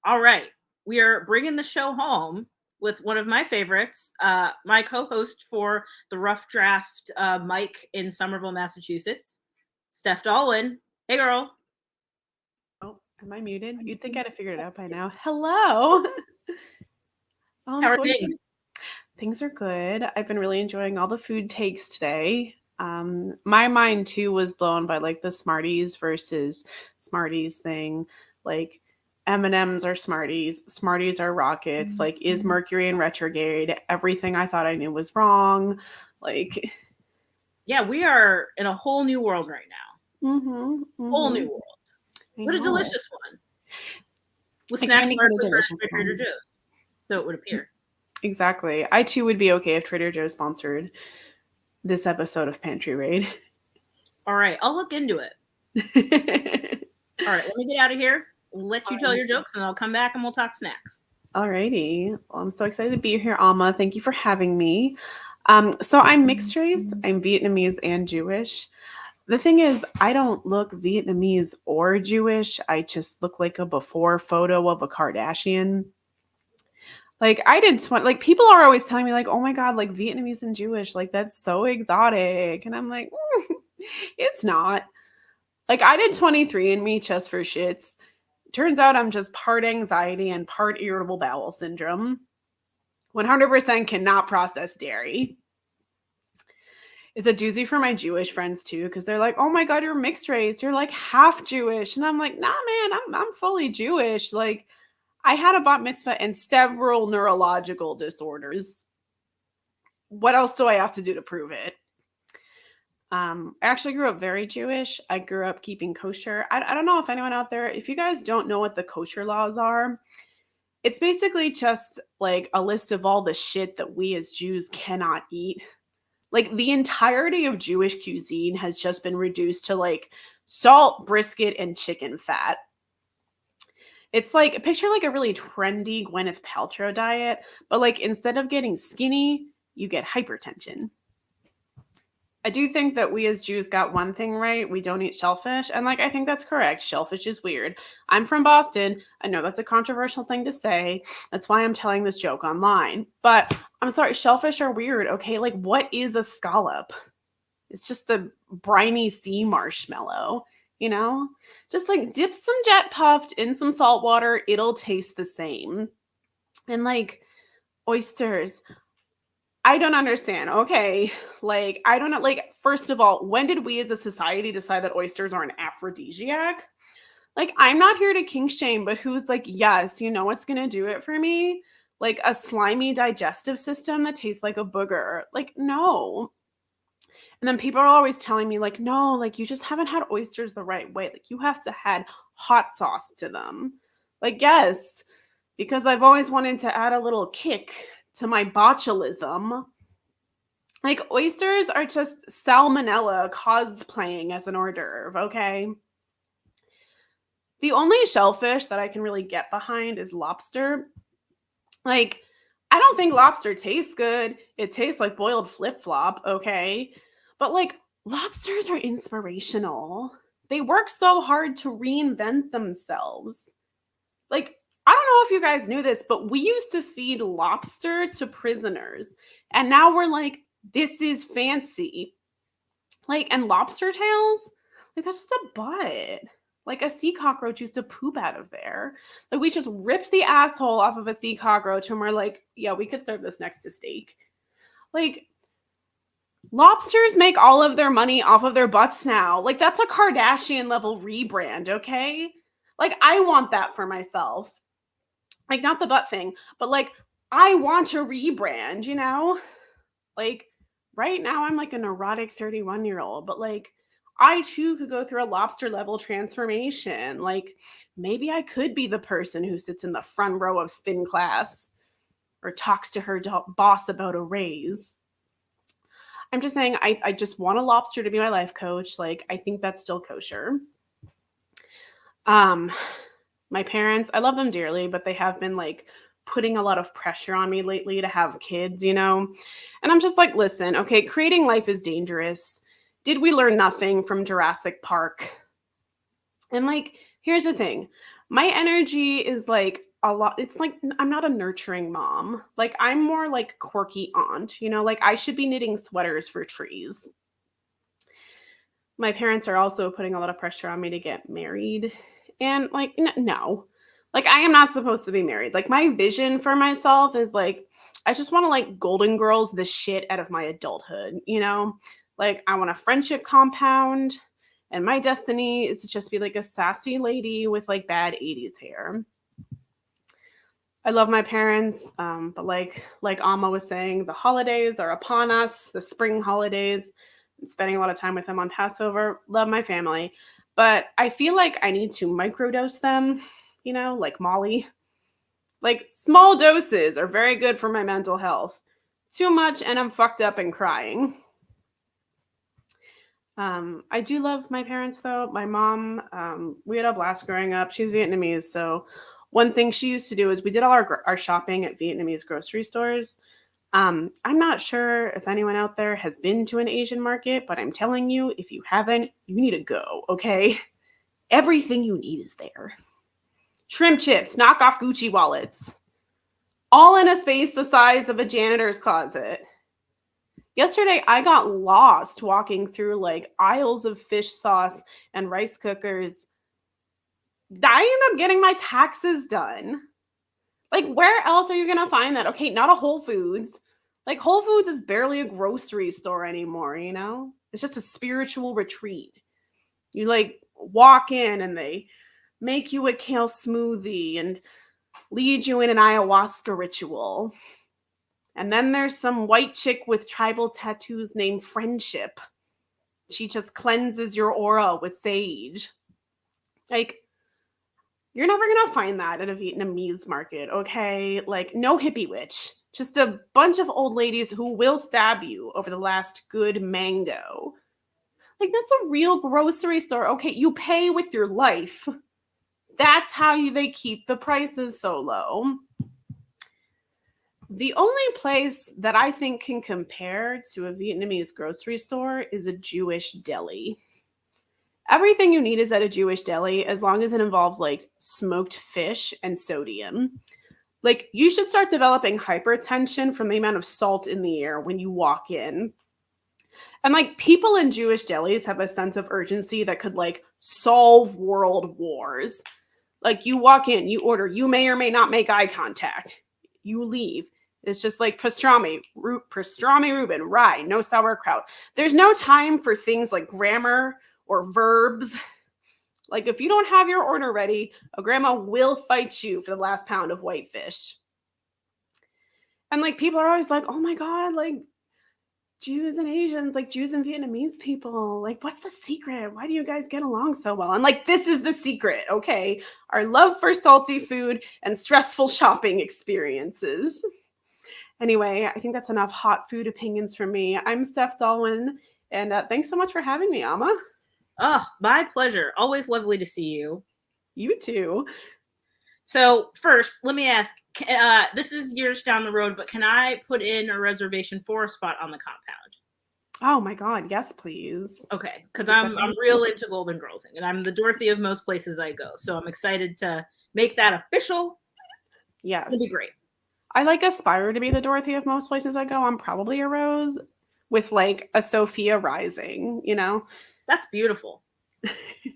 All right. We are bringing the show home with one of my favorites, my co-host for the Rough Draft Mike in Somerville, Massachusetts, Steph D. Hey, girl. Oh, am I muted? You'd think I'd have figured it out by now. Hello. How are things? Things are good. I've been really enjoying all the food takes today. My mind too was blown by the Smarties versus Smarties thing. M&Ms are Smarties. Smarties are rockets. Is Mercury in retrograde? Everything I thought I knew was wrong. Yeah, we are in a whole new world right now. Whole new world. What a delicious one. With snacks largely furnished by Trader Joe's. So it would appear. Exactly. I too would be okay if Trader Joe's sponsored this episode of Pantry Raid. All right. I'll look into it. All right. Let me get out of here. Let you tell your jokes and I'll come back and we'll talk snacks. Alrighty. Well, I'm so excited to be here, Amma. Thank you for having me. So I'm mixed race. I'm Vietnamese and Jewish. The thing is, I don't look Vietnamese or Jewish. I just look like a before photo of a Kardashian. I did people are always telling me oh my God, Vietnamese and Jewish, that's so exotic. And I'm like, it's not. I did 23andMe just for shits. Turns out I'm just part anxiety and part irritable bowel syndrome. 100% cannot process dairy. It's a doozy for my Jewish friends too, because they're like, "Oh my God, you're mixed race. You're like half Jewish," and I'm like, "Nah, man, I'm fully Jewish." Like, I had a bat mitzvah and several neurological disorders. What else do I have to do to prove it? I actually grew up very Jewish. I grew up keeping kosher. I don't know if anyone out there, if you guys don't know what the kosher laws are, it's basically just like a list of all the shit that we as Jews cannot eat. Like the entirety of Jewish cuisine has just been reduced to like salt, brisket, and chicken fat. It's like, picture like a really trendy Gwyneth Paltrow diet, but like instead of getting skinny, you get hypertension. I do think that we as Jews got one thing right. We don't eat shellfish. And like, I think that's correct. Shellfish is weird. I'm from Boston. I know that's a controversial thing to say. That's why I'm telling this joke online. But I'm sorry, shellfish are weird. Okay. Like, what is a scallop? It's just a briny sea marshmallow, you know? Just like dip some jet puffed in some salt water. It'll taste the same. And like oysters, I don't understand. Okay. Like, I don't know. Like, first of all, when did we as a society decide that oysters are an aphrodisiac? Like, I'm not here to kink shame, but who's like, yes, you know what's going to do it for me? Like a slimy digestive system that tastes like a booger. Like, no. And then people are always telling me, like, no, like, you just haven't had oysters the right way. Like, you have to add hot sauce to them. Like, yes, because I've always wanted to add a little kick to my botulism. Like, oysters are just salmonella cosplaying as an hors d'oeuvre, okay? The only shellfish that I can really get behind is lobster. Like, I don't think lobster tastes good. It tastes like boiled flip-flop, okay? But like, lobsters are inspirational. They work so hard to reinvent themselves. Like, I don't know if you guys knew this, but we used to feed lobster to prisoners. And now we're like, this is fancy. Like, and lobster tails, like, that's just a butt. Like, a sea cockroach used to poop out of there. Like, we just ripped the asshole off of a sea cockroach and we're like, yeah, we could serve this next to steak. Like, lobsters make all of their money off of their butts now. Like, that's a Kardashian level rebrand, okay? Like, I want that for myself. Like, not the butt thing, but like, I want a rebrand, you know? Like, right now I'm like a neurotic 31-year-old, but like, I too could go through a lobster level transformation. Like, maybe I could be the person who sits in the front row of spin class or talks to her boss about a raise. I'm just saying, I just want a lobster to be my life coach. Like, I think that's still kosher. My parents, I love them dearly, but they have been like putting a lot of pressure on me lately to have kids, you know? And I'm just like, listen, okay, creating life is dangerous. Did we learn nothing from Jurassic Park? And like, here's the thing. My energy is like a lot. It's like, I'm not a nurturing mom. Like, I'm more like quirky aunt, you know? Like, I should be knitting sweaters for trees. My parents are also putting a lot of pressure on me to get married. And like, no, like, I am not supposed to be married. Like, my vision for myself is like, I just want to like Golden Girls the shit out of my adulthood, you know? Like, I want a friendship compound, and my destiny is to just be like a sassy lady with like bad 80s hair. I love my parents, but like Amma was saying, the holidays are upon us, the spring holidays. I'm spending a lot of time with them on Passover. Love my family. But I feel like I need to microdose them, you know, like Molly. Like, small doses are very good for my mental health. Too much and I'm fucked up and crying. I do love my parents though. My mom, we had a blast growing up. She's Vietnamese, so one thing she used to do is we did all our shopping at Vietnamese grocery stores. I'm not sure if anyone out there has been to an Asian market, but I'm telling you, if you haven't, you need to go, okay? Everything you need is there. Shrimp chips, knockoff Gucci wallets, all in a space the size of a janitor's closet. Yesterday, I got lost walking through like aisles of fish sauce and rice cookers. I ended up getting my taxes done. Like, where else are you going to find that? Okay, not a Whole Foods. Like Whole Foods is barely a grocery store anymore, you know? It's just a spiritual retreat. You like walk in and they make you a kale smoothie and lead you in an ayahuasca ritual. And then there's some white chick with tribal tattoos named Friendship. She just cleanses your aura with sage. Like, you're never gonna find that at a Vietnamese market, okay? Like, no hippie witch. Just a bunch of old ladies who will stab you over the last good mango. Like, that's a real grocery store. Okay, you pay with your life. That's how they keep the prices so low. The only place that I think can compare to a Vietnamese grocery store is a Jewish deli. Everything you need is at a Jewish deli as long as it involves like smoked fish and sodium. Like, you should start developing hypertension from the amount of salt in the air when you walk in. And like, people in Jewish delis have a sense of urgency that could like solve world wars. Like, you walk in, you order, you may or may not make eye contact. You leave. It's just like pastrami Reuben, rye, no sauerkraut. There's no time for things like grammar or verbs. Like, if you don't have your order ready, a grandma will fight you for the last pound of white fish. And like, people are always like, oh my God, like Jews and Asians, like Jews and Vietnamese people, like, what's the secret? Why do you guys get along so well? And like, this is the secret, okay? Our love for salty food and stressful shopping experiences. Anyway, I think that's enough hot food opinions from me. I'm Steph Dalwin, and thanks so much for having me, Amma. Oh, my pleasure. Always lovely to see you. You too. So first, let me ask, this is years down the road, but can I put in a reservation for a spot on the compound? Oh my God, yes, please. Okay, because I'm real into Golden Girlsing, and I'm the Dorothy of most places I go. So I'm excited to make that official. Yes. It'll be great. I like aspire to be the Dorothy of most places I go. I'm probably a Rose with like a Sophia rising, you know? That's beautiful.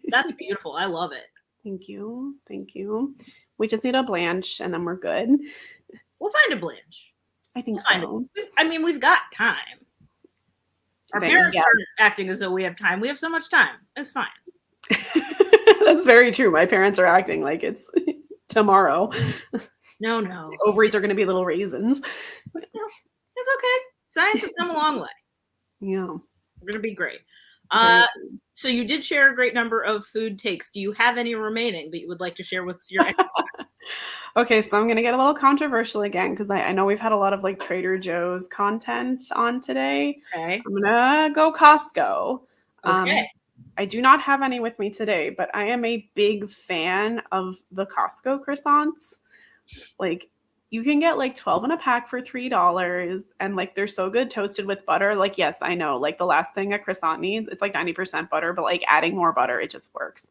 That's beautiful. I love it. Thank you. Thank you. We just need a Blanche and then we're good. We'll find a Blanche. I think so. We've got time. Our parents aren't acting as though we have time. We have so much time. It's fine. That's very true. My parents are acting like it's tomorrow. No. The ovaries are going to be little raisins. No, it's okay. Science has come a long way. Yeah. We're going to be great. So you did share a great number of food takes. Do you have any remaining that you would like to share with your Okay, so I'm going to get a little controversial again because I know we've had a lot of like Trader Joe's content on today. Okay. I'm going to go Costco. Okay. I do not have any with me today, but I am a big fan of the Costco croissants. Like, you can get like 12 in a pack for $3 and like they're so good toasted with butter. Like, yes, I know, like the last thing a croissant needs, it's like 90% butter, but like adding more butter, it just works.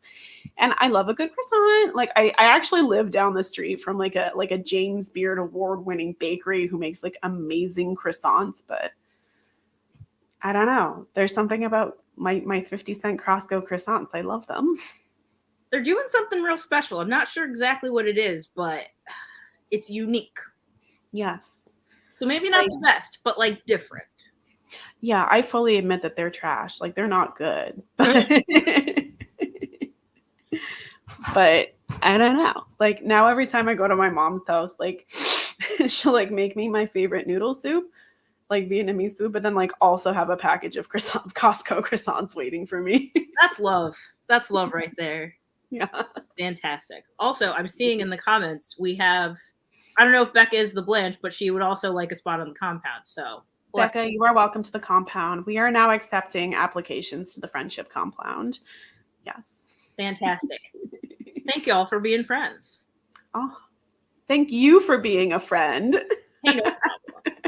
And I love a good croissant. Like I actually live down the street from like a James Beard award-winning bakery who makes like amazing croissants, but I don't know. There's something about my 50-cent Costco croissants. I love them. They're doing something real special. I'm not sure exactly what it is, but it's unique. Yes. So maybe not the best, but like different. Yeah, I fully admit that they're trash. Like they're not good. But, but I don't know. Like now every time I go to my mom's house, like she'll like make me my favorite noodle soup, like Vietnamese soup, but then like also have a package of Costco croissants waiting for me. That's love. That's love right there. Yeah. Fantastic. Also, I'm seeing in the comments we have, I don't know if Becca is the Blanche, but she would also like a spot on the compound. So Becca, you are welcome to the compound. We are now accepting applications to the friendship compound. Yes. Fantastic. Thank you all for being friends. Oh, thank you for being a friend. Hey, no problem.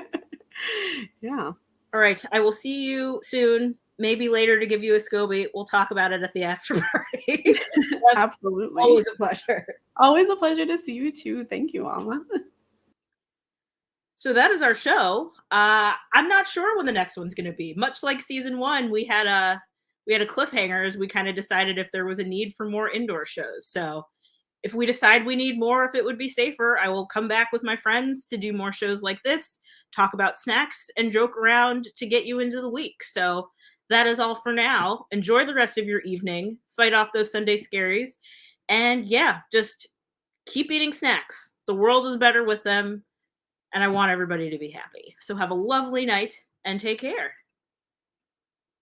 Yeah. All right. I will see you soon. Maybe later to give you a SCOBY. We'll talk about it at the after party. Absolutely. Always a pleasure. Always a pleasure to see you too. Thank you, Amma. So that is our show. I'm not sure when the next one's going to be. Much like season 1, we had a cliffhanger as we kind of decided if there was a need for more indoor shows. So if we decide we need more, if it would be safer, I will come back with my friends to do more shows like this, talk about snacks, and joke around to get you into the week. So that is all for now. Enjoy the rest of your evening. Fight off those Sunday scaries. And yeah, just keep eating snacks. The world is better with them. And I want everybody to be happy. So have a lovely night and take care.